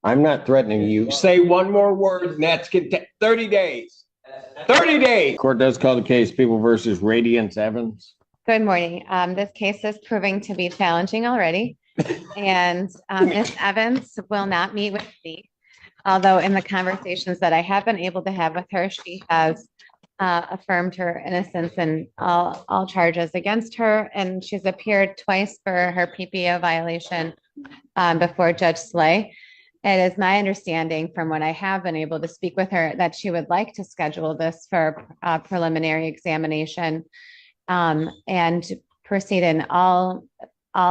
I'm not threatening you. Say one more word and that's 30 days. 30 days. Court does call the case People versus Radiance Evans. Good morning. This case is proving to be challenging already. And Ms. Evans will not meet with me. Although in the conversations that I have been able to have with her, she has affirmed her innocence in all charges against her. And she's appeared twice for her PPO violation before Judge Slay. It is my understanding from when I have been able to speak with her that she would like to schedule this for a preliminary examination and proceed in all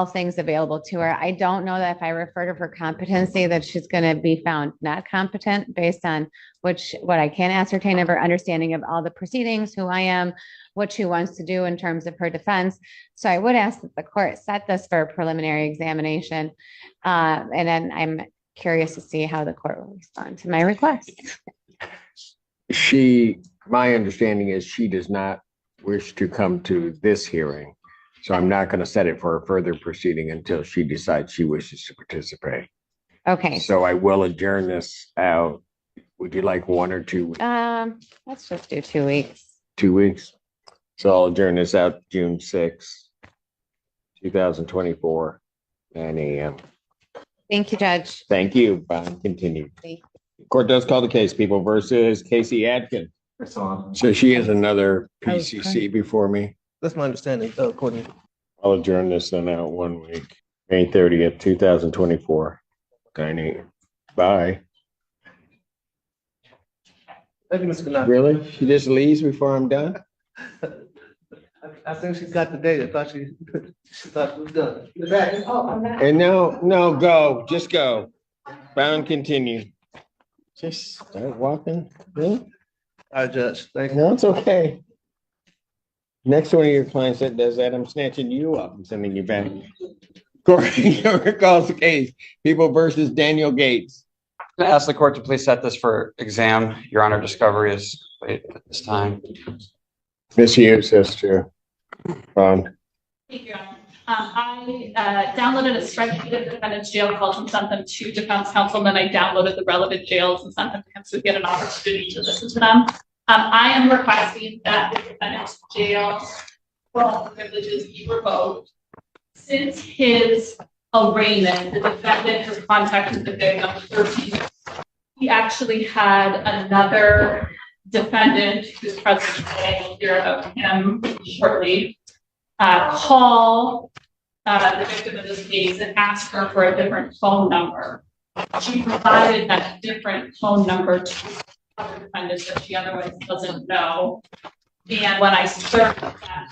things available to her. I don't know that if I refer to her competency that she's going to be found not competent based on what I can ascertain of her understanding of all the proceedings, who I am, what she wants to do in terms of her defense. So I would ask that the court set this for a preliminary examination. And then I'm curious to see how the court will respond to my request. My understanding is she does not wish to come to this hearing. So I'm not going to set it for a further proceeding until she decides she wishes to participate. Okay. So I will adjourn this out. Would you like 1 or 2 weeks? Let's just do 2 weeks. 2 weeks. So I'll adjourn this out June 6th, 2024, 9 a.m. Thank you, Judge. Thank you. Bond continued. Court does call the case People versus Casey Adkin. So she has another PCC before me. That's my understanding, according. I'll adjourn this then out 1 week, May 30th, 2024. 9 a.m. Bye. Thank you, Mr. Canal. Really? She just leaves before I'm done? I think she's got the date. I thought she thought it was done. And no, go. Just go. Bound continue. Just start walking. Really? All right, Judge. Thank you. No, it's okay. Next one of your clients that does that, I'm snatching you up and sending you back. Court calls the case People versus Daniel Gates. I'm going to ask the court to please set this for exam. Your Honor, discovery is late at this time. Ms. Hughes, Sister. Bond. Thank you, Your Honor. I downloaded a spreadsheet of defendant's jail calls and sent them to defense counsel, and then I downloaded the relevant jails and sent them to him so we get an opportunity to listen to them. I am requesting that the defendant's jail privileges be revoked. Since his arraignment, the defendant has contacted the victim 13. He actually had another defendant who's present today, we'll hear about him shortly, call the victim in this case and ask her for a different phone number. She provided that different phone number to other defendants that she otherwise doesn't know. And when I searched that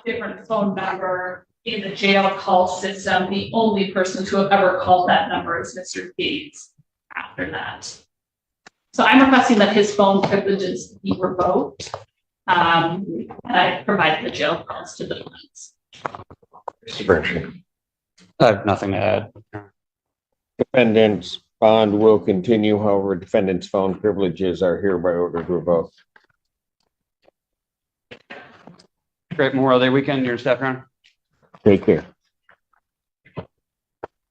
different phone number in the jail call system, the only person to have ever called that number is Mr. Gates after that. So I'm requesting that his phone privileges be revoked. And I provided the jail calls to the defense. I have nothing to add. Defendant's bond will continue, however, defendant's phone privileges are hereby ordered revoked. Great Memorial Day weekend, your staff, Your Honor. Take care.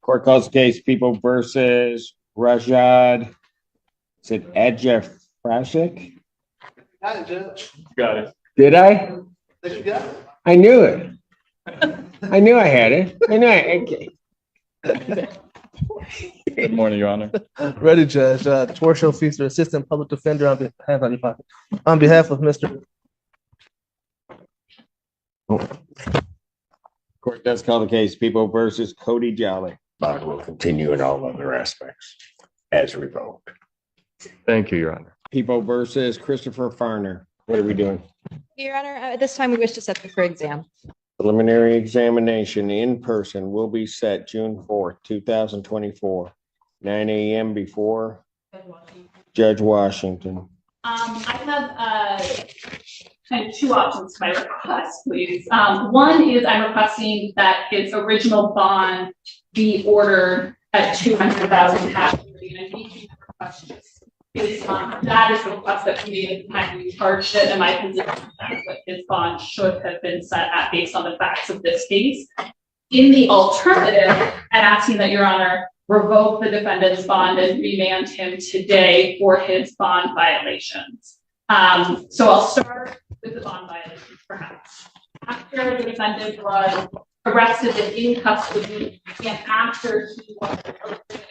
Court calls the case People versus Rajad. Is it Ajafrasik? Got it, Judge. Got it. Did I? Think you got it? I knew it. I knew I had it. I knew I. Good morning, Your Honor. Ready, Judge. Torshio Feaster, Assistant Public Defender, on behalf of Mr. Court does call the case People versus Cody Jolly. Bond will continue in all other aspects as revoked. Thank you, Your Honor. People versus Christopher Farner. What are we doing? Your Honor, at this time, we wish to set this for exam. Preliminary examination in person will be set June 4th, 2024, 9 a.m. before Judge Washington. I have kind of two options to my request, please. One is I'm requesting that his original bond be ordered at $200,000 cash. That is the request that we made at the time we charged it, and my position is that his bond should have been set at based on the facts of this case. In the alternative, I'm asking that Your Honor revoke the defendant's bond and remand him today for his bond violations. So I'll start with the bond violations, perhaps. After the defendant was arrested and in custody, and after he was arrested,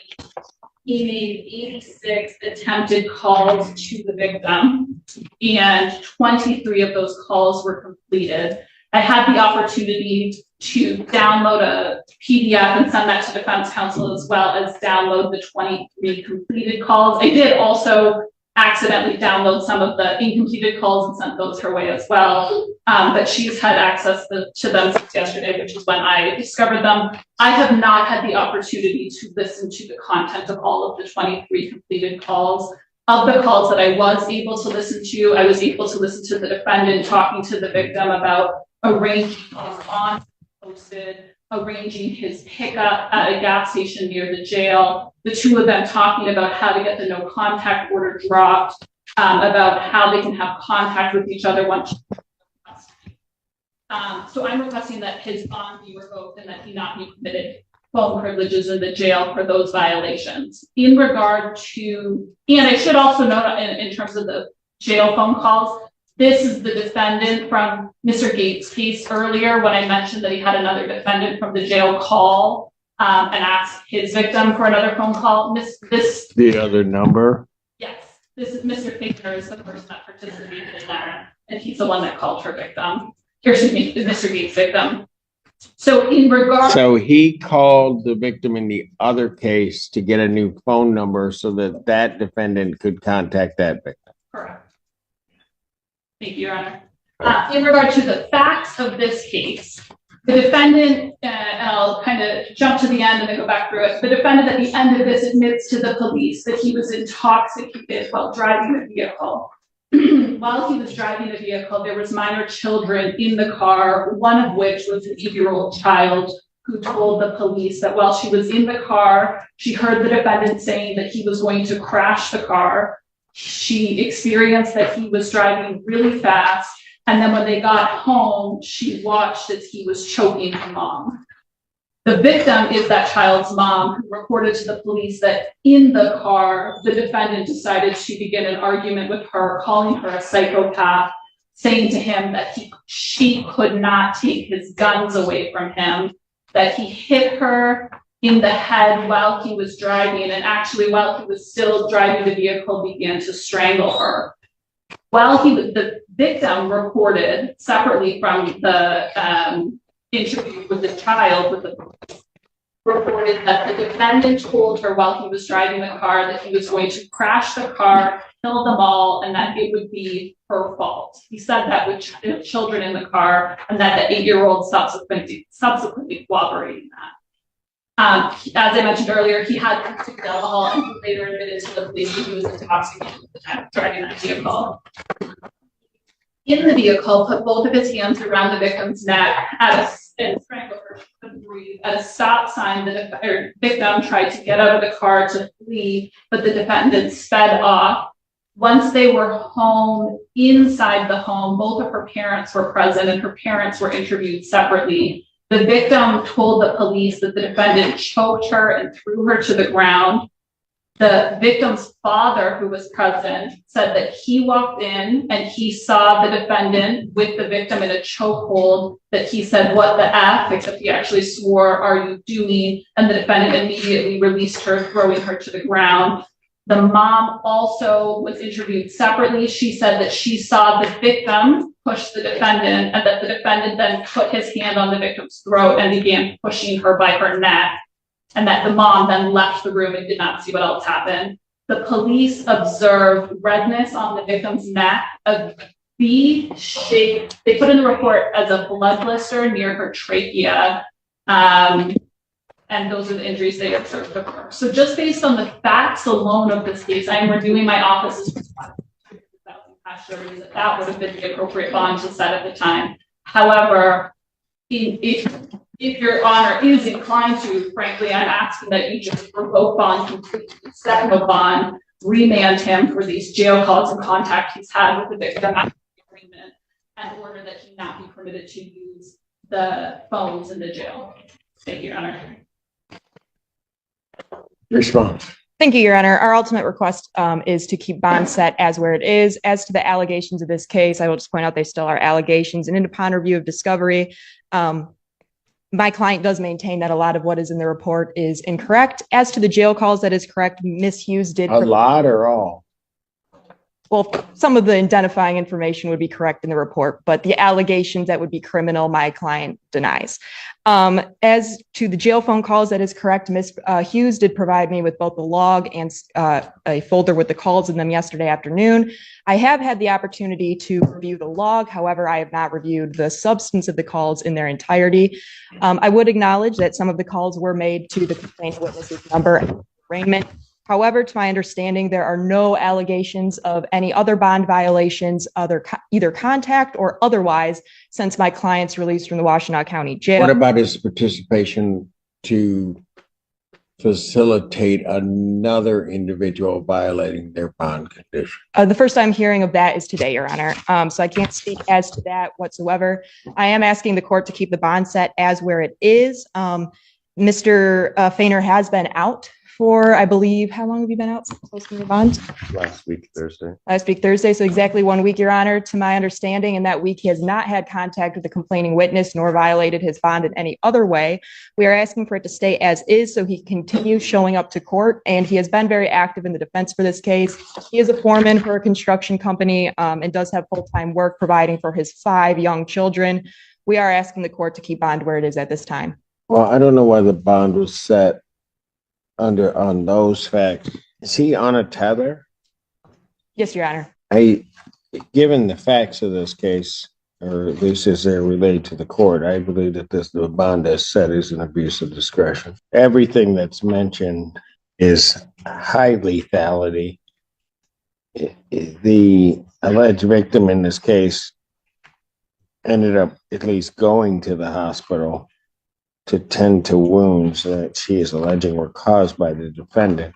he made 86 attempted calls to the victim, and 23 of those calls were completed. I had the opportunity to download a PDF and send that to defense counsel, as well as download the 23 completed calls. I did also accidentally download some of the incompleted calls and sent those her way as well. But she's had access to them since yesterday, which is when I discovered them. I have not had the opportunity to listen to the content of all of the 23 completed calls. Of the calls that I was able to listen to, I was able to listen to the defendant talking to the victim about arranging his bond posted, arranging his pickup at a gas station near the jail, the two of them talking about how to get the no contact order dropped, about how they can have contact with each other once. So I'm requesting that his bond be revoked and that he not be permitted phone privileges in the jail for those violations. In regard to, and I should also note in terms of the jail phone calls, this is the defendant from Mr. Gates' case earlier when I mentioned that he had another defendant from the jail call and asked his victim for another phone call. The other number? Yes, this is Mr. Fickner is the person that participated in that, and he's the one that called her victim. Here, excuse me, Mr. Gates' victim. So in regard, So he called the victim in the other case to get a new phone number so that that defendant could contact that victim. correct. Thank you, Your Honor. In regard to the facts of this case, the defendant, and I'll kind of jump to the end and then go back through it. The defendant at the end of this admits to the police that he was intoxicated while driving the vehicle. While he was driving the vehicle, there was minor children in the car, one of which was an 8-year-old child who told the police that while she was in the car, she heard the defendant saying that he was going to crash the car. She experienced that he was driving really fast, and then when they got home, she watched as he was choking her mom. The victim is that child's mom, who reported to the police that in the car, the defendant decided to begin an argument with her, calling her a psychopath, saying to him that she could not take his guns away from him, that he hit her in the head while he was driving, and actually while he was still driving the vehicle began to strangle her. The victim reported separately from the interview with the child, reported that the defendant told her while he was driving the car that he was going to crash the car, kill them all, and that it would be her fault. He said that with children in the car, and that the 8-year-old subsequently cooperating that. As I mentioned earlier, he had consumed alcohol and he later admitted to the police that he was intoxicated at the time of driving that vehicle. In the vehicle, put both of his hands around the victim's neck and strangled her. She couldn't breathe. At a stop sign, the victim tried to get out of the car to flee, but the defendant sped off. Once they were home, inside the home, both of her parents were present and her parents were interviewed separately. The victim told the police that the defendant choked her and threw her to the ground. The victim's father, who was present, said that he walked in and he saw the defendant with the victim in a chokehold, that he said, "What the F," except he actually swore, "Are you doing?" And the defendant immediately released her, throwing her to the ground. The mom also was interviewed separately. She said that she saw the victim push the defendant and that the defendant then put his hand on the victim's throat and began pushing her by her neck, and that the mom then left the room and did not see what else happened. The police observed redness on the victim's neck, a V shape. They put in the report as a blood blister near her trachea. And those are the injuries they observed of her. So just based on the facts alone of this case, I am reviewing my office's response to that would have been the appropriate bond to set at the time. However, if your honor is inclined to, frankly, I'm asking that you just revoke bond completely, set him a bond, remand him for these jail calls and contact he's had with the victim after the agreement, and order that he not be permitted to use the phones in the jail. Thank you, Your Honor. Response. Thank you, Your Honor. Our ultimate request is to keep bond set as where it is. As to the allegations of this case, I will just point out they still are allegations. And upon review of discovery, my client does maintain that a lot of what is in the report is incorrect. As to the jail calls, that is correct. Ms. Hughes did. A lot or all? Well, some of the identifying information would be correct in the report, but the allegations that would be criminal, my client denies. As to the jail phone calls, that is correct. Ms. Hughes did provide me with both the log and a folder with the calls in them yesterday afternoon. I have had the opportunity to review the log. However, I have not reviewed the substance of the calls in their entirety. I would acknowledge that some of the calls were made to the complaint witness's number and arraignment. However, to my understanding, there are no allegations of any other bond violations, either contact or otherwise, since my client's release from the Washtenaw County Jail. What about his participation to facilitate another individual violating their bond condition? The first I'm hearing of that is today, Your Honor. So I can't speak as to that whatsoever. I am asking the court to keep the bond set as where it is. Mr. Fainer has been out for, I believe, how long have you been out since posting your bond? Last week, Thursday. Last week, Thursday. So exactly 1 week, Your Honor. To my understanding, in that week, he has not had contact with the complaining witness nor violated his bond in any other way. We are asking for it to stay as is so he continues showing up to court. And he has been very active in the defense for this case. He is a foreman for a construction company and does have full-time work providing for his 5 young children. We are asking the court to keep bond where it is at this time. Well, I don't know why the bond was set on those facts. Is he on a tether? Yes, Your Honor. Given the facts of this case, or at least as they're related to the court, I believe that the bond as set is an abuse of discretion. Everything that's mentioned is high lethality. The alleged victim in this case ended up at least going to the hospital to tend to wounds that she is alleging were caused by the defendant.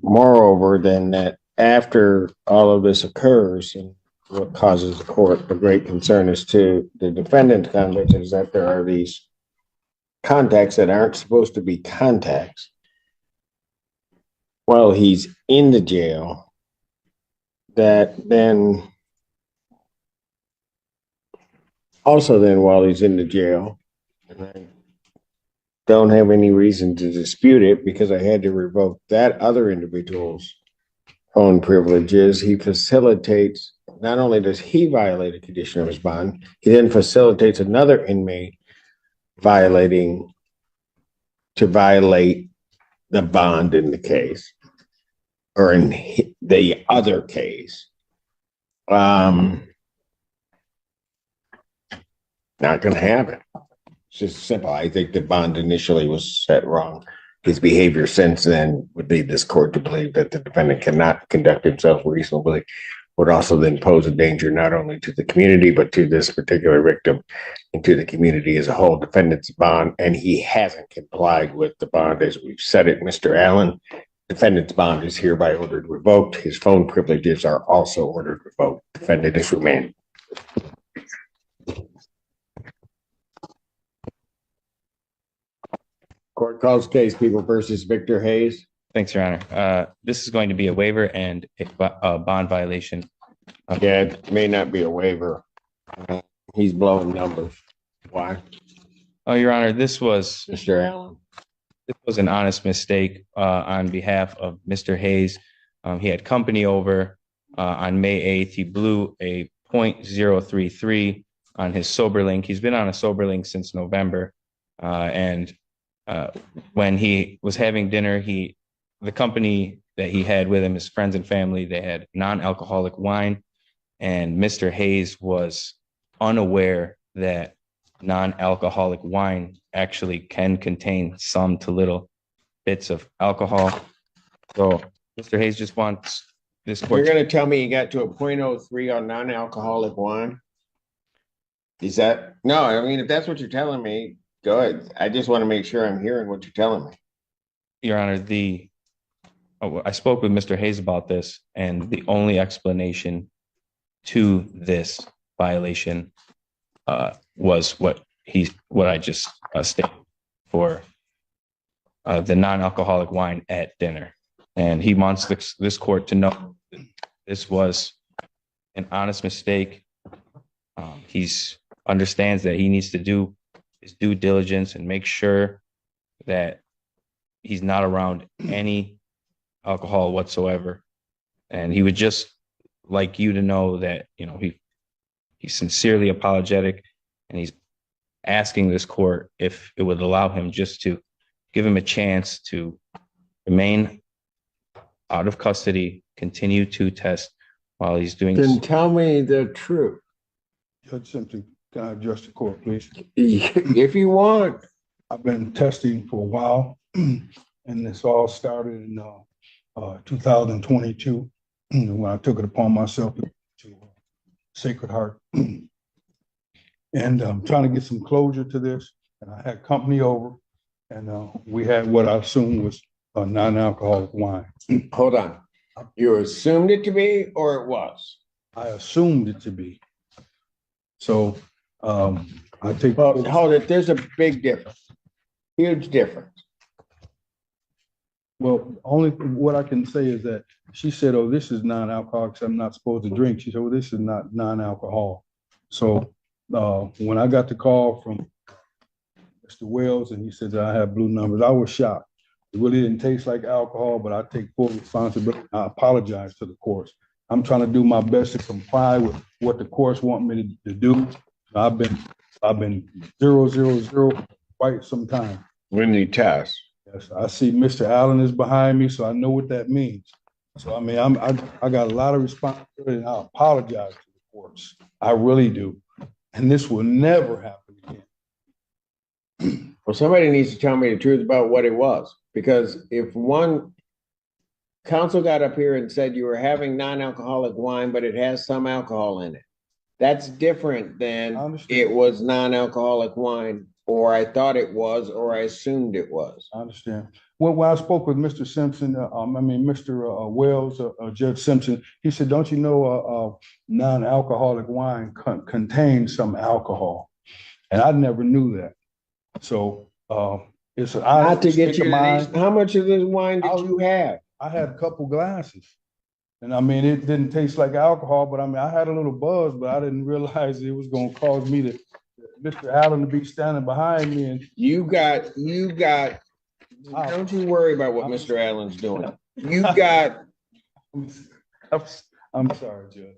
Moreover, then that after all of this occurs, and what causes the court a great concern as to the defendant's conduct is that there are these contacts that aren't supposed to be contacts while he's in the jail, that then also then while he's in the jail, and I don't have any reason to dispute it because I had to revoke that other individual's own privileges. He facilitates, not only does he violate a condition of his bond, he then facilitates another inmate violate the bond in the case or in the other case. Not going to happen. It's just simple. I think the bond initially was set wrong. His behavior since then would lead this court to believe that the defendant cannot conduct himself reasonably, would also then pose a danger not only to the community, but to this particular victim and to the community as a whole. Defendant's bond, and he hasn't complied with the bond as we've said it, Mr. Allen. Defendant's bond is hereby ordered revoked. His phone privileges are also ordered revoked. Defendant is remanded. Court calls case People versus Victor Hayes. Thanks, Your Honor. This is going to be a waiver and a bond violation. Yeah, it may not be a waiver. He's blowing numbers. Why? Oh, Your Honor, this was Mr. Allen. an honest mistake on behalf of Mr. Hayes. He had company over on May 8th. He blew a .033 on his SoberLink. He's been on a SoberLink since November. When he was having dinner, the company that he had with him, his friends and family, they had non-alcoholic wine, and Mr. Hayes was unaware that non-alcoholic wine actually can contain some to little bits of alcohol. So Mr. Hayes just wants this You're court. going to tell me you got to a .03 on non-alcoholic wine? Is that? No, I mean, if that's what you're telling me, go ahead. I just want to make sure I'm hearing what you're telling me. Your Honor, I spoke with Mr. Hayes about this, and the only explanation to this violation was what I just stated for the non-alcoholic wine at dinner. And he wants this court to know that this was an honest mistake. He's understands that he needs to do his due diligence and make sure that he's not around any alcohol whatsoever. And he would just like you to know that, you know, he's sincerely apologetic, and he's asking this court if it would allow him just to give him a chance to remain out of custody, continue to test while he's doing. Then tell me the truth. Judge Simpson, can I address the court, please? If you want. I've been testing for a while, and this all started in 2022 when I took it upon myself to Sacred Heart. And I'm trying to get some closure to this. And I had company over, and we had what I assumed was a non-alcoholic wine. Hold on. You assumed it to be, or it was? I assumed it to be. So I take. Well, hold it. There's a big difference. Huge difference. Well, only what I can say is that she said, "Oh, this is non-alcoholic, so I'm not supposed to drink." She said, "Well, this is not non-alcohol." So when I got the call from Mr. Wells and he said that I have blue numbers, I was shocked. It really didn't taste like alcohol, but I take full responsibility. I apologize to the courts. I'm trying to do my best to comply with what the courts want me to do. I've been 0-0-0 quite some time. When you test. Yes, I see Mr. Allen is behind me, so I know what that means. So I mean, I got a lot of responsibility, and I apologize to the courts. I really do, and this will never happen again. Well, somebody needs to tell me the truth about what it was, because if one counsel got up here and said you were having non-alcoholic wine, but it has some alcohol in it, that's different than it was non-alcoholic wine, or I thought it was, or I assumed it was. I understand. Well, when I spoke with Mr. Simpson, Mr. Wells, Judge Simpson, he said, "Don't you know non-alcoholic wine contains some alcohol?" And I never knew that. So it's an Not to get you to these, how much of this wine did you have? I had a couple glasses. And I mean, it didn't taste like alcohol, but I mean, I had a little buzz, but I didn't realize it was going to cause me to, Mr. Allen to be standing behind me. And you got, don't you worry about what Mr. Allen's doing. You got. I'm sorry, Judge.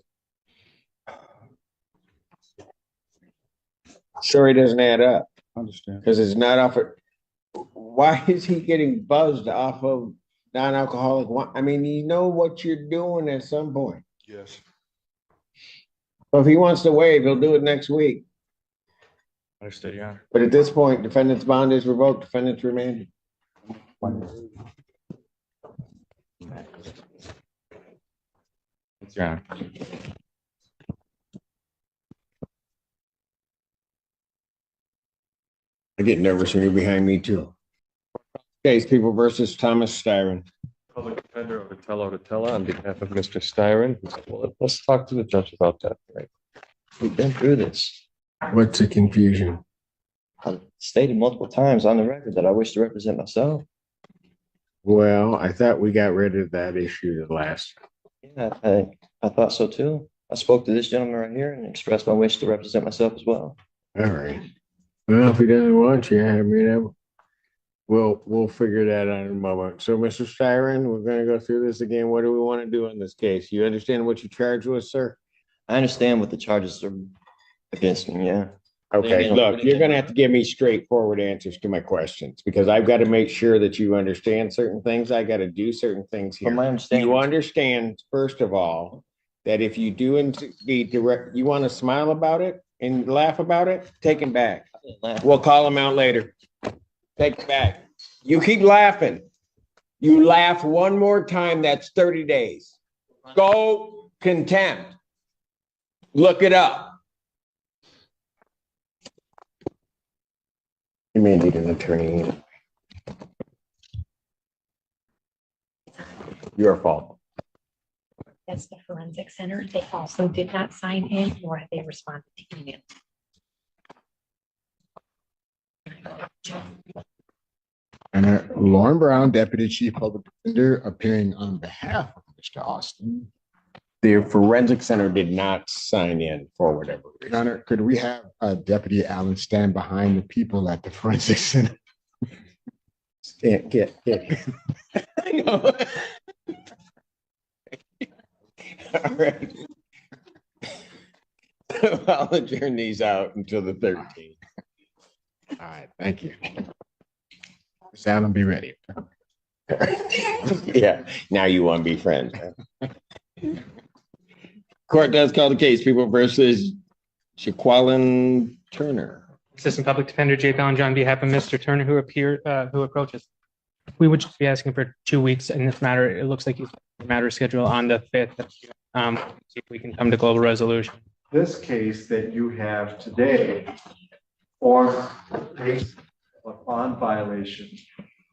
Story doesn't add up. I understand. Because it's not off it. Why is he getting buzzed off of non-alcoholic wine? I mean, you know what you're doing at some point. Yes. Well, if he wants to waive, he'll do it next week. Understood, Your Honor. But at this point, defendant's bond is revoked, defendant's remanded. Your Honor. I get nervous when you're behind me too. Case People versus Thomas Styron. Public Defender Otatella on behalf of Mr. Styron. Well, let's talk to the judge about that. Right. We've been through this. What's the confusion? I've stated multiple times on the record that I wish to represent myself. Well, I thought we got rid of that issue the last. Yeah, I thought so too. I spoke to this gentleman right here and expressed my wish to represent myself as well. All right. Well, if he doesn't want you, I mean, we'll figure that out in a moment. So, Mr. Styron, we're going to go through this again. What do we want to do in this case? You understand what you charged with, sir? I understand what the charges are against me, yeah. Okay, look, you're going to have to give me straightforward answers to my questions because I've got to make sure that you understand certain things. I got to do certain things here. From my understanding, you understand, first of all, that if you do indeed direct, you want to smile about it and laugh about it, take him back. We'll call him out later. Take it back. You keep laughing. You laugh one more time, that's 30 days. Go contempt. Look it up. You may need an attorney. Your fault. That's the forensic center. They also did not sign in, nor have they responded to email. And Lauren Brown, Deputy Chief Public Defender, appearing on behalf of Mr. Austin. The Forensic Center did not sign in for whatever reason. Your Honor, could we have Deputy Allen stand behind the people at the Forensic Center? Get. I know. All right. I'll adjourn these out until the 13th. All right, thank you. Ms. Allen, be ready. Yeah, now you want to be friends. Huh? Court does call the case, People versus Shaqualin Turner. Assistant Public Defender Jay Bellinger on behalf of Mr. Turner, who approaches. We would just be asking for 2 weeks in this matter. It looks like the matter is scheduled on the 5th. See if we can come to global resolution. This case that you have today forms a case of bond violation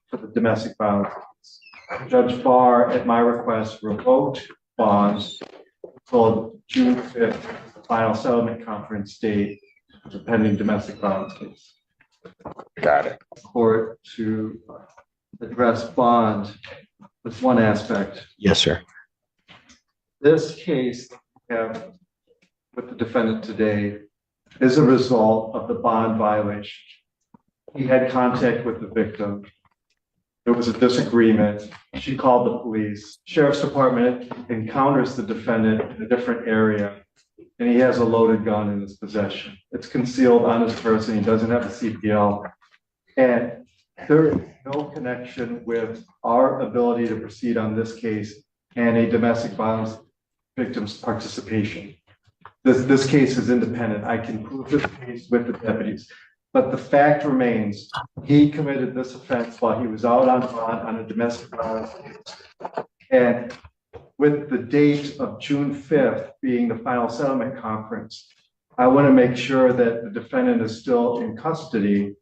for the domestic violence case. Judge Barr, at my request, revoked bonds until June 5th, the final settlement conference date of the pending domestic violence case. Got it. Court to address bond with one aspect. Yes, sir. This case we have with the defendant today is a result of the bond violation. He had contact with the victim. There was a disagreement. She called the police. Sheriff's Department encounters the defendant in a different area, and he has a loaded gun in his possession. It's concealed on his person. He doesn't have a CPL. And there is no connection with our ability to proceed on this case and a domestic violence victim's participation. This case is independent. I can prove this case with the deputies. But the fact remains, he committed this offense while he was out on bond on a domestic violence case. And with the date of June 5th being the final settlement conference, I want to make sure that the defendant is still in custody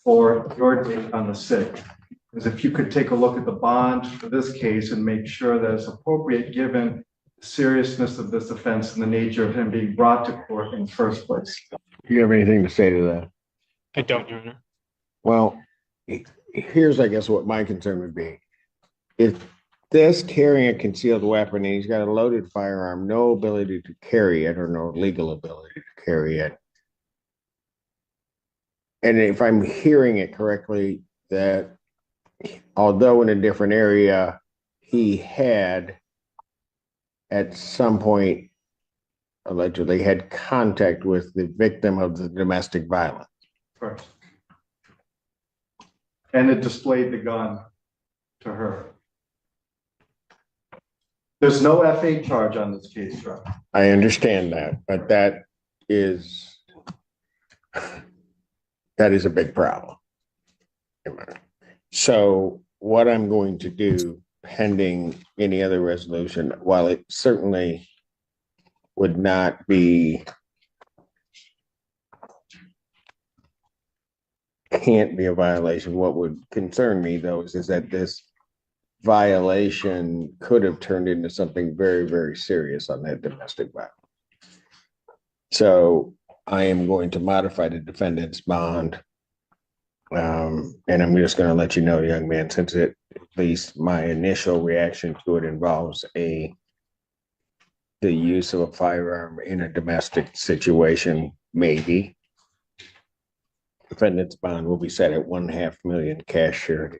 for your date on the 6th. Because if you could take a look at the bond for this case and make sure that it's appropriate given the seriousness of this offense and the nature of him being brought to court in the first place. Do you have anything to say to that? I don't, Your Honor. Well, here's, I guess, what my concern would be. If this carrying a concealed weapon and he's got a loaded firearm, no ability to carry it or no legal ability to carry it. And if I'm hearing it correctly, that although in a different area, he had at some point allegedly had contact with the victim of the domestic violence. First. And it displayed the gun to her. There's no FA charge on this case, right? I understand that, but that is a big problem. So what I'm going to do, pending any other resolution, while it certainly would not be, can't be a violation. What would concern me though is that this violation could have turned into something very, very serious on that domestic violence. So I am going to modify the defendant's bond. And I'm just going to let you know, young man, since at least my initial reaction to it involves the use of a firearm in a domestic situation, maybe. Defendant's bond will be set at $1.5 million cash surety.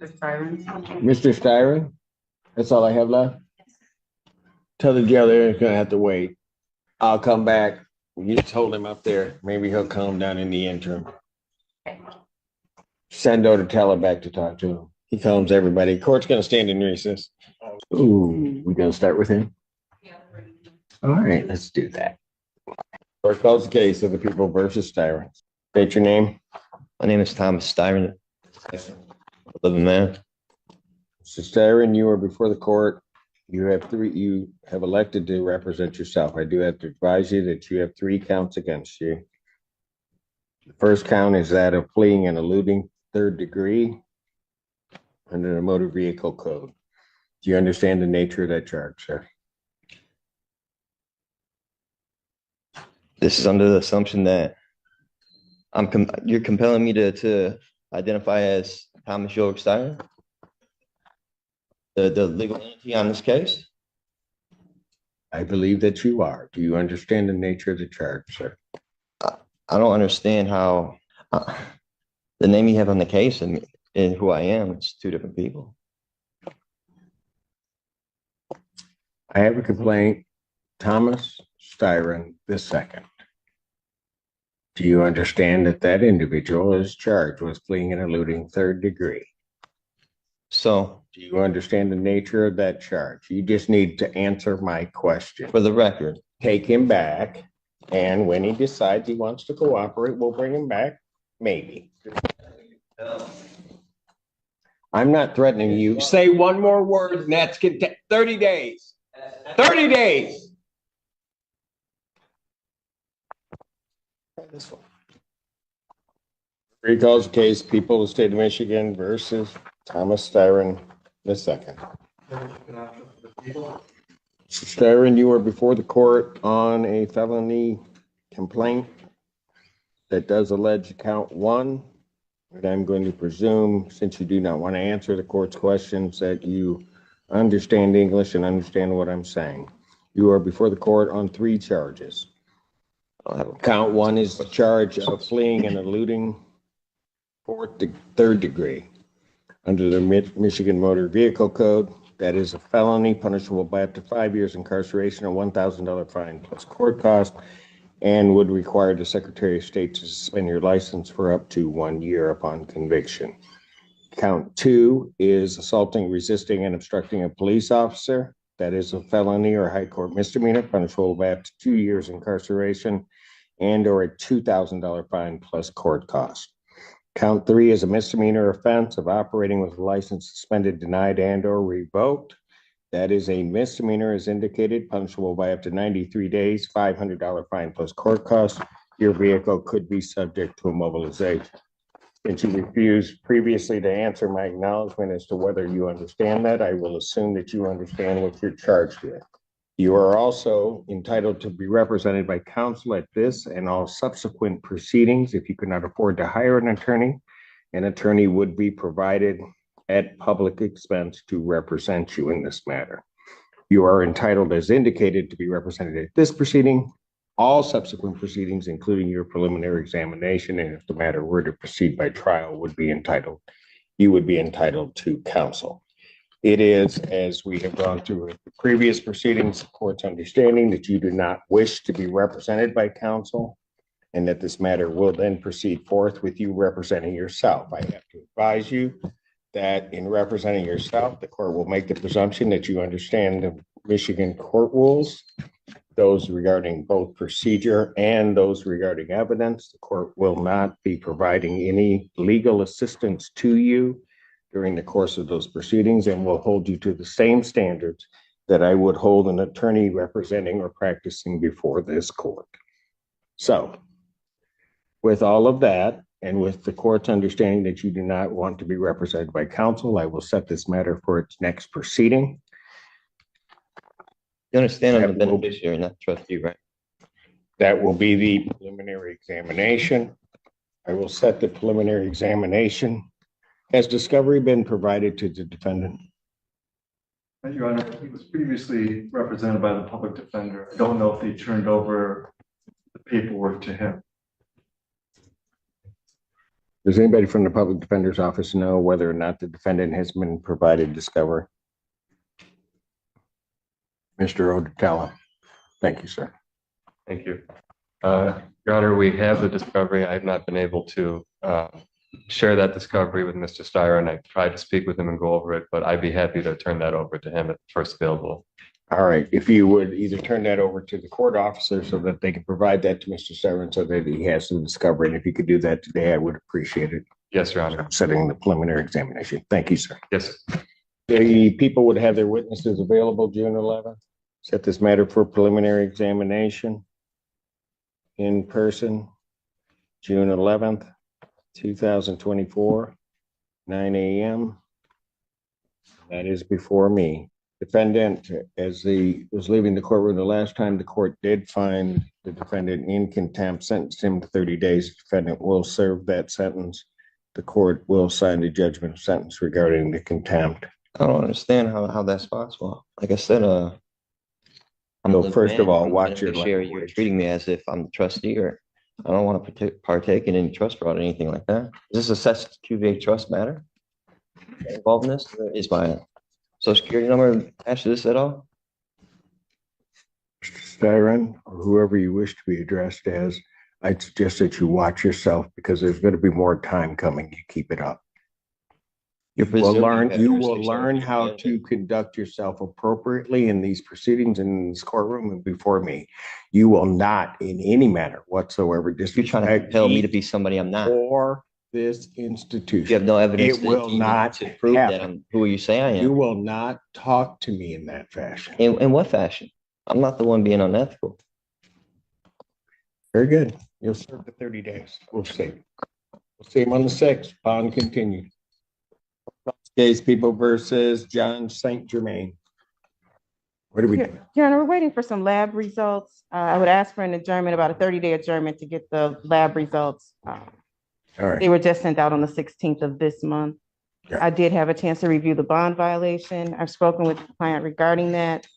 Mr. Styron, that's all I have left. Tell the jail they're going to have to wait. I'll come back. You just hold him up there. Maybe he'll calm down in the interim. Send Odetella back to talk to him. He calms everybody. Court's going to stand in recess. Ooh, we going to start with him? All right, let's do that. Court calls the case of the People versus Styron. State your name. My name is Thomas Styron. Living man. Mr. Styron, you are before the court. You have elected to represent yourself. I do have to advise you that you have 3 counts against you. The first count is that of fleeing and eluding 3rd degree under the motor vehicle code. Do you understand the nature of that charge, sir? This is under the assumption that You're compelling me to identify as Thomas York Steiner, the legal entity on this case? I believe that you are. Do you understand the nature of the charge, sir? I don't understand how the name you have on the case and who I am, it's two different people. I have a complaint, Thomas Styron II. Do you understand that that individual is charged with fleeing and eluding third degree? So, do you understand the nature of that charge? You just need to answer my question. For the record, take him back, and when he decides he wants to cooperate, we'll bring him back. Maybe. I'm not threatening you. Say one more word, and that's 30 days. 30 days. This one. Recalls the case, people of the state of Michigan versus Thomas Styron II. Styron, you are before the court on a felony complaint that does allege count 1. And I'm going to presume, since you do not want to answer the court's questions, that you understand English and understand what I'm saying. You are before the court on 3 charges. Count 1 is the charge of fleeing and eluding third degree. Under the Michigan Motor Vehicle Code, that is a felony punishable by up to 5 years incarceration and $1,000 fine plus court cost, and would require the Secretary of State to suspend your license for up to 1 year upon conviction. Count 2 is assaulting, resisting, and obstructing a police officer. That is a felony or high court misdemeanor punishable by up to 2 years incarceration and or a $2,000 fine plus court cost. Count 3 is a misdemeanor offense of operating with a license suspended, denied, and or revoked. That is a misdemeanor as indicated, punishable by up to 93 days, $500 fine plus court costs. Your vehicle could be subject to immobilization. Since you refused previously to answer my acknowledgement as to whether you understand that, I will assume that you understand what you're charged with. You are also entitled to be represented by counsel at this and all subsequent proceedings. If you could not afford to hire an attorney would be provided at public expense to represent you in this matter. You are entitled, as indicated, to be represented at this proceeding, all subsequent proceedings, including your preliminary examination, and if the matter were to proceed by trial, you would be entitled to counsel. It is, as we have gone through the previous proceedings, the court's understanding that you do not wish to be represented by counsel, and that this matter will then proceed forth with you representing yourself. I have to advise you that in representing yourself, the court will make the presumption that you understand the Michigan court rules, those regarding both procedure and those regarding evidence. The court will not be providing any legal assistance to you during the course of those proceedings and will hold you to the same standards that I would hold an attorney representing or practicing before this court. So, with all of that, and with the court's understanding that you do not want to be represented by counsel, I will set this matter for its next proceeding. You understand I'm the beneficiary, not the trustee, right? That will be the preliminary examination. I will set the preliminary examination. Has discovery been provided to the defendant? Your Honor, he was previously represented by the public defender. I don't know if he turned over the paperwork to him. Does anybody from the public defender's office know whether or not the defendant has been provided discovery? Mr. Odetella. Thank you, sir. Thank you. Your Honor, we have the discovery. I've not been able to share that discovery with Mr. Steyer, and I tried to speak with him and go over it, but I'd be happy to turn that over to him at first available. All right. If you would either turn that over to the court officer so that they can provide that to Mr. Steyer so that he has some discovery. And if you could do that today, I would appreciate it. Yes, Your Honor. I'm setting the preliminary examination. Thank you, sir. Yes. The people would have their witnesses available June 11th. Set this matter for preliminary examination in person, June 11th, 2024, 9 a.m. That is before me. defendant, as he was leaving the courtroom the last time, the court did find the defendant in contempt, sentenced him to 30 days. The defendant will serve that sentence. The court will sign the judgment of sentence regarding the contempt. I don't understand how that's possible. Like I said, I'm So the first of man, all, I'm the watch your beneficiary. You're language. treating me as if I'm the trustee, or I don't want to partake in any trust fraud or anything like that. Is this a cess QVA trust matter involved in this? Is my social security number attached to this at all? Mr. Styron, or whoever you wish to be addressed as, I'd suggest that you watch yourself because there's going to be more time coming. You keep it up. You're You will presuming learn, have you will jurisdiction over learn me, how man. to conduct yourself appropriately in these proceedings in this courtroom and before me. You will not in any manner whatsoever You're trying to disrespect compel me to be somebody I'm not. or this You have institution. no evidence It will not to prove that happen. I'm who you say I You am. will not talk to me in that fashion. In what fashion? I'm not the one being unethical. Very good. You'll serve the 30 days. We'll see. We'll see him on the 6th. Bond continued. Case People versus John St. Germain. What do we do? Your Honor, we're waiting for some lab results. I would ask for an adjournment, about a 30-day adjournment to get the lab results. All They right. were just sent out on the 16th of this month. Yeah. I did have a chance to review the bond violation. I've spoken with the client regarding that.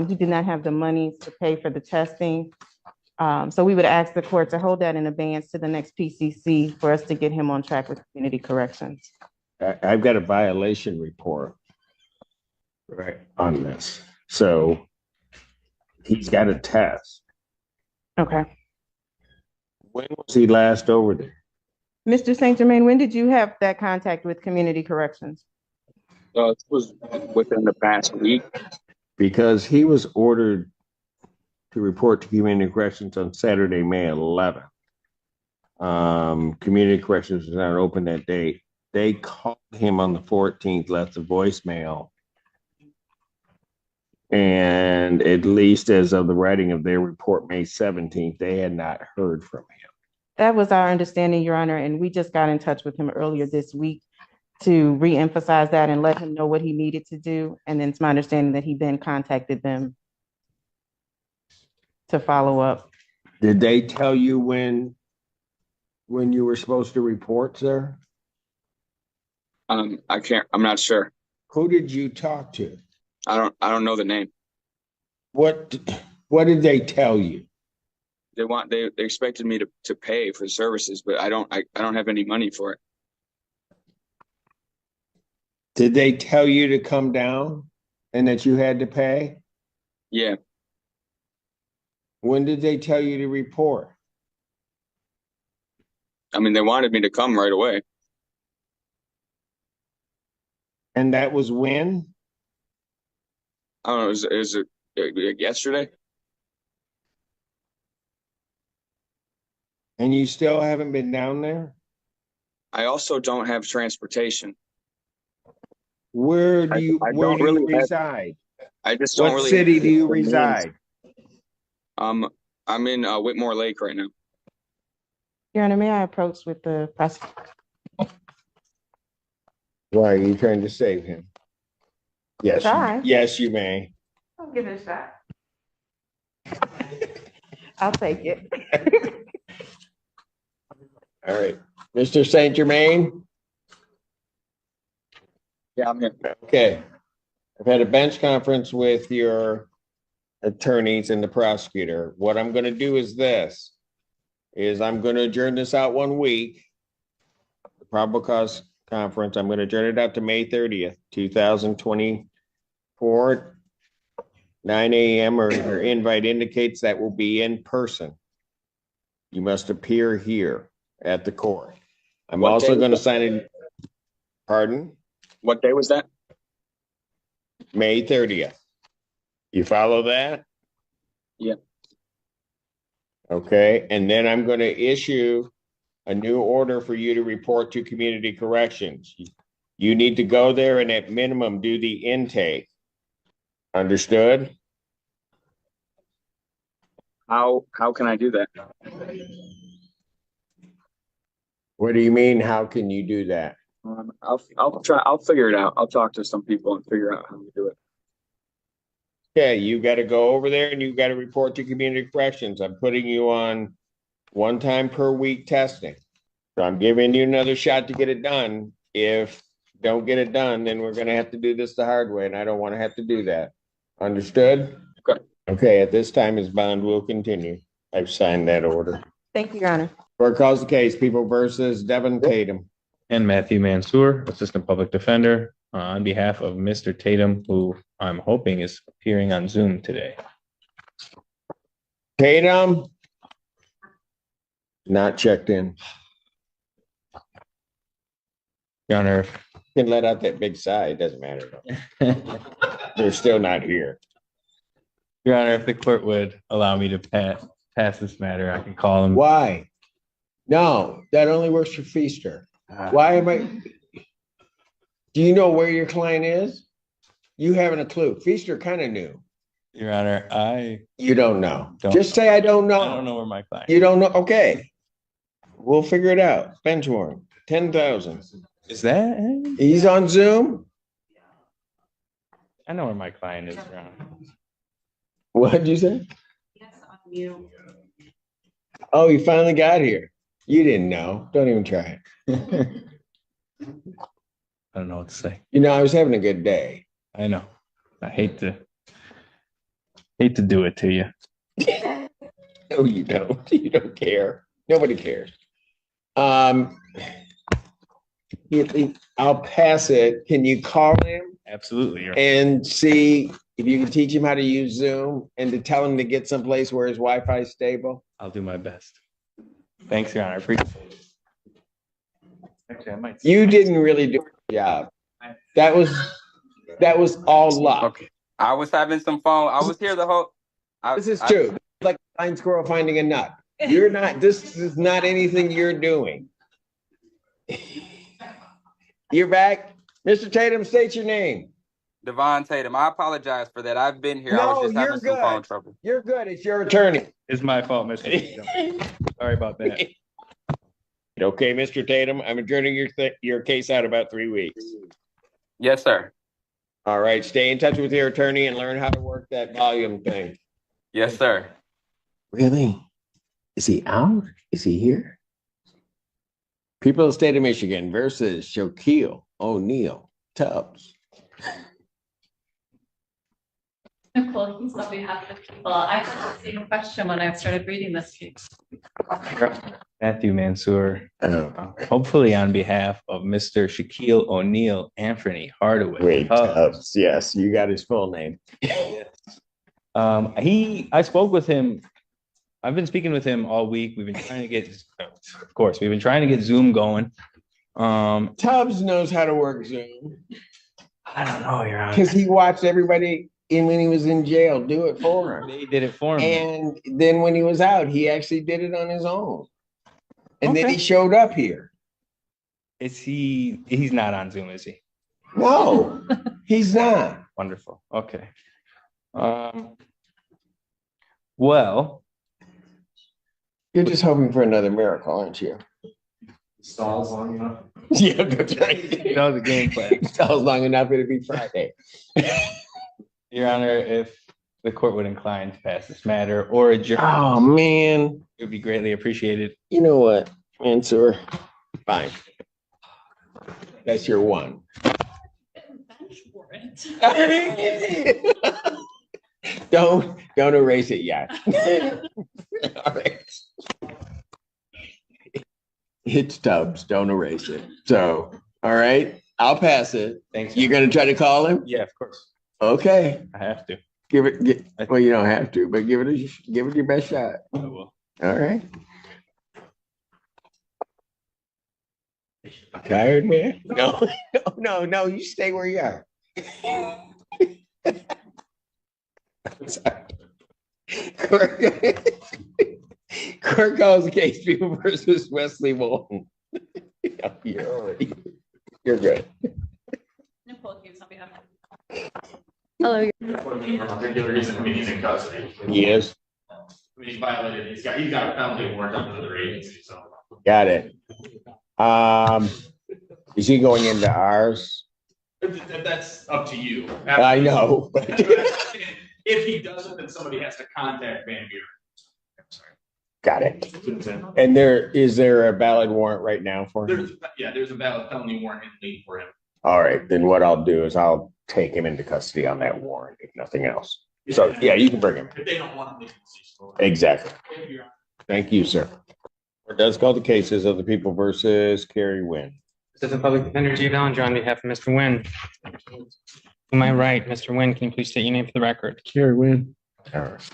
He did not have the money to pay for the testing. So we would ask the court to hold that in abeyance to the next PCC for us to get him on track with community corrections. I've got a violation report right on this. So he's got a test. Okay. When was he last over there? Mr. St. Germain, when did you have that contact with community corrections? It was within the past week. Because he was ordered to report to community corrections on Saturday, May 11th. Community corrections was not open that date. They called him on the 14th, left a voicemail. And at least as of the writing of their report, May 17th, they had not heard from him. That was our understanding, Your Honor, and we just got in touch with him earlier this week to reemphasize that and let him know what he needed to do. And then it's my understanding that he then contacted them to follow up. Did they tell you when you were supposed to report, sir? I'm not sure. Who did you talk to? I don't know the name. What did they tell you? They expected me to pay for services, but I don't have any money for it. Did they tell you to come down and that you had to pay? Yeah. When did they tell you to report? I mean, they wanted me to come right away. And that was when? I don't know, it was yesterday? And you still haven't been down there? I also don't have transportation. Where do you reside? I just don't What really. city do you reside? I'm in Whitmore Lake right now. Your Honor, may I approach with the prosecutor? Why are you trying to save him? Yes, Try. yes, you may. I'll give it a shot. I'll take it. All right, Mr. St. Germain. Yeah, I'm here. Okay. I've had a bench conference with your attorneys and the prosecutor. What I'm going to do is this, I'm going to adjourn this out 1 week. The probable cause conference, I'm going to adjourn it out to May 30th, 2024, 9 a.m. or your invite indicates that will be in person. You must appear here at the court. I'm What also day going to was sign in. Pardon? What day was that? May 30th. You follow that? Yeah. Okay, and then I'm going to issue a new order for you to report to community corrections. You need to go there and at minimum do the intake. Understood? How can I do that? What do you mean? How can you do that? I'll try. I'll figure it out. I'll talk to some people and figure out how to do it. Okay, you gotta go over there and you gotta report to community corrections. I'm putting you on one time per week testing. So I'm giving you another shot to get it done. If don't get it done, then we're gonna have to do this the hard way, and I don't wanna have to do that. Understood? Okay, at this time, his bond will continue. I've signed that order. Thank you, Your Honor. Court calls the case, People versus Devin Tatum. And Matthew Mansour, Assistant Public Defender, on behalf of Mr. Tatum, who I'm hoping is appearing on Zoom today. Tatum? Not checked in. Your Honor, Can let out that big sigh, it doesn't matter. They're still not here. Your Honor, if the court would allow me to pass this matter, I can call him. Why? No, that only works for Feaster. Why am I? Do you know where your client is? You haven't a clue. Feaster kind of knew. Your Honor, You don't know. Don't Just say I don't know. I don't know where my client. You don't know? Okay. We'll figure it out. Bench warrant, 10,000. Is that him? He's on Zoom? I know where my client is, Your Honor. What did you say? Oh, you finally got here. You didn't know. Don't even try it. I don't know what to say. You know, I was having a good day. I know. I hate to do it to you. No, you don't. You don't care. Nobody cares. I'll pass it. Can you call him Absolutely. Your Honor. and see if you can teach him how to use Zoom and to tell him to get someplace where his Wi-Fi is stable? I'll do my best. Thanks, Your Honor. I appreciate it. Actually, I might. You didn't really do a job. That was all luck. Okay. I was having some phone. I was here the whole. This is true. Like a blind squirrel finding a nut. You're not, this is not anything you're doing. You're back. Mr. Tatum, state your name. Devon Tatum. I apologize for that. I've been here. I No, was just you're having some phone good. trouble. You're good. It's your attorney. It's my fault, Mr. Tatum. Sorry about that. Okay, Mr. Tatum, I'm adjourning your case out about 3 weeks. Yes, sir. All right, stay in touch with your attorney and learn how to work that volume thing. Yes, sir. Really? Is he out? Is he here? People of the state of Michigan versus Shaquille O'Neal Tubbs. Nicole, Heath on behalf of the people. I had the same question when I started reading this case. Matthew Mansour, hopefully on behalf of Mr. Shaquille O'Neal Anthony Hardaway. Wait, Tubbs. Yes, you got his full name. I spoke with him. I've been speaking with him all week. We've been trying to get, of course, we've been trying to get Zoom going. Tubbs knows how to work Zoom. I don't know, Your Honor. Because he watched everybody when he was in jail do it for him. They did it for him. And then when he was out, he actually did it on his own. And then Okay. he showed up here. He's not on Zoom, is he? No, he's not. Wonderful. Okay. Well, You're just hoping for another miracle, aren't you? Stalls long enough. Yeah, that's right. that was a game plan. Stalls long enough, it'll be Friday. Your Honor, if the court would incline to pass this matter or adjourn, Oh, man. it would be greatly appreciated. You know what, Mansour? Fine. That's your one. Don't erase it yet. All right. It's Tubbs. Don't erase it. So, all right, I'll pass it. Thanks. You're gonna try to call him? Yeah, of course. Okay. I have to. Well, you don't have to, but give it your best shot. I will. All right. Tired, man? No, you stay where you are. Court calls the case People versus Wesley Walton. You're good. Nicole Hughes on behalf of. Hello. Particular reason he's in custody. Yes, He's violated, he's got a penalty warrant under another agency, so. got it. Is he going into ours? That's up to you. I know. If he doesn't, then somebody has to contact Van Buren. Got it. And is there a valid warrant right now for him? There's a valid felony warrant in lien for him. All right, then what I'll do is I'll take him into custody on that warrant, if nothing else. So, yeah, you can bring him. If they don't want him. Exactly. Thank you, sir. Court does call the cases of the people versus Kerry Wynn. Assistant Public Defender Jay Ballinger on behalf of Mr. Nguyen. To my right, Mr. Nguyen, can you please state your name for the record? Kerry Wynn. All right.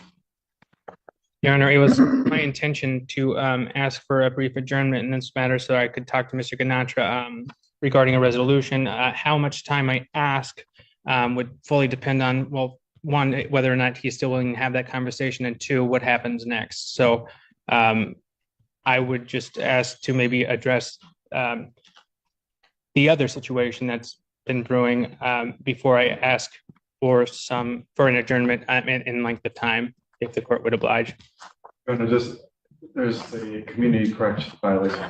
Your Honor, it was my intention to ask for a brief adjournment in this matter so I could talk to Mr. Ganatra regarding a resolution. How much time I ask would fully depend on, well, one, whether or not he's still willing to have that conversation, and two, what happens next. So I would just ask to maybe address the other situation that's been brewing before I ask for an adjournment in length of time, if the court would oblige. There's the community corrections violation.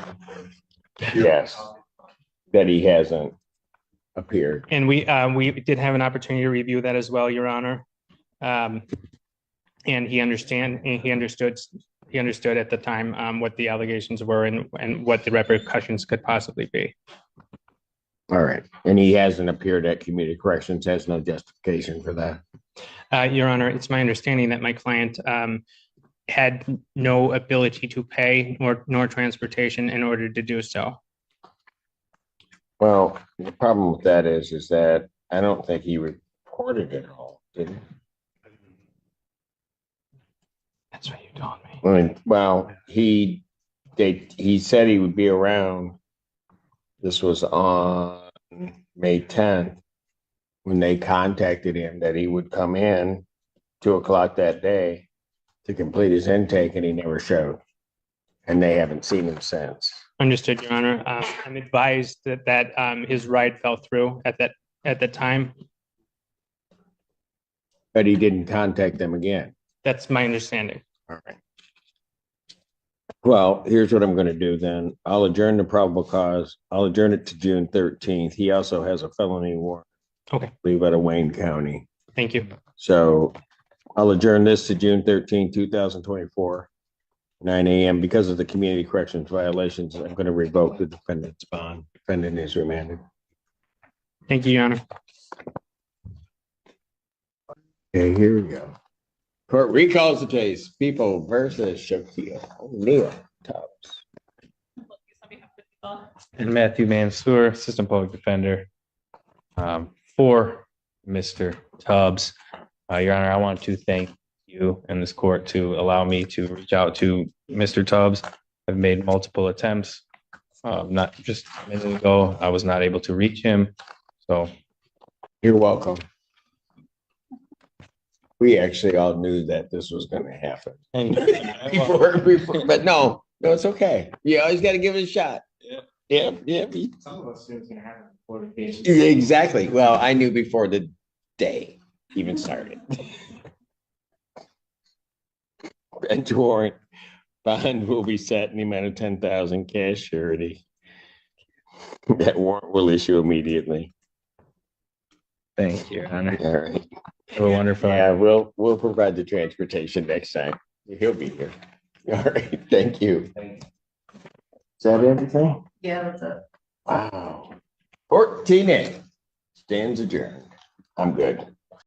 Yes, that he hasn't appeared. And we did have an opportunity to review that as well, Your Honor. And he understood at the time what the allegations were and what the repercussions could possibly be. All right, and he hasn't appeared at community corrections, has no justification for that. Your Honor, it's my understanding that my client had no ability to pay nor transportation in order to do so. Well, the problem with that is that I don't think he reported it all, did he? That's what you told me. I mean, well, he said he would be around. This was on May 10th when they contacted him that he would come in 2:00 that day to complete his intake, and he never showed. And they haven't seen him since. Understood, Your Honor. I'm advised that his ride fell through at the time. But he didn't contact them again. That's my understanding. All right. Well, here's what I'm going to do then. I'll adjourn the probable cause. I'll adjourn it to June 13th. He also has a felony warrant. Okay. Leave out of Wayne County. Thank you. So I'll adjourn this to June 13, 2024, 9 a.m. Because of the community corrections violations, I'm going to revoke the defendant's bond. Defendant is remanded. Thank you, Your Honor. Okay, here we go. Court recalls the case. People versus Shaquille O'Neal Tubbs. And Matthew Mansour, Assistant Public Defender, for Mr. Tubbs. Your Honor, I want to thank you and this court to allow me to reach out to Mr. Tubbs. I've made multiple attempts. Not just a minute ago, I was not able to reach him. So you're welcome. We actually all knew that this was going to happen. And before, but no, it's okay. You always got to give it a shot. Yeah. Some of us knew it was going to happen before the case. Exactly. Well, I knew before the day even started. Bench warrant bond will be set in the amount of 10,000 cash surety. That warrant will issue immediately. Thank you, Your Honor. All right. Have a wonderful. Yeah, we'll provide the transportation next time. He'll be here. All right. Thank you. Is that everything? Yeah, that's it. Wow. 14 stands adjourned. I'm good.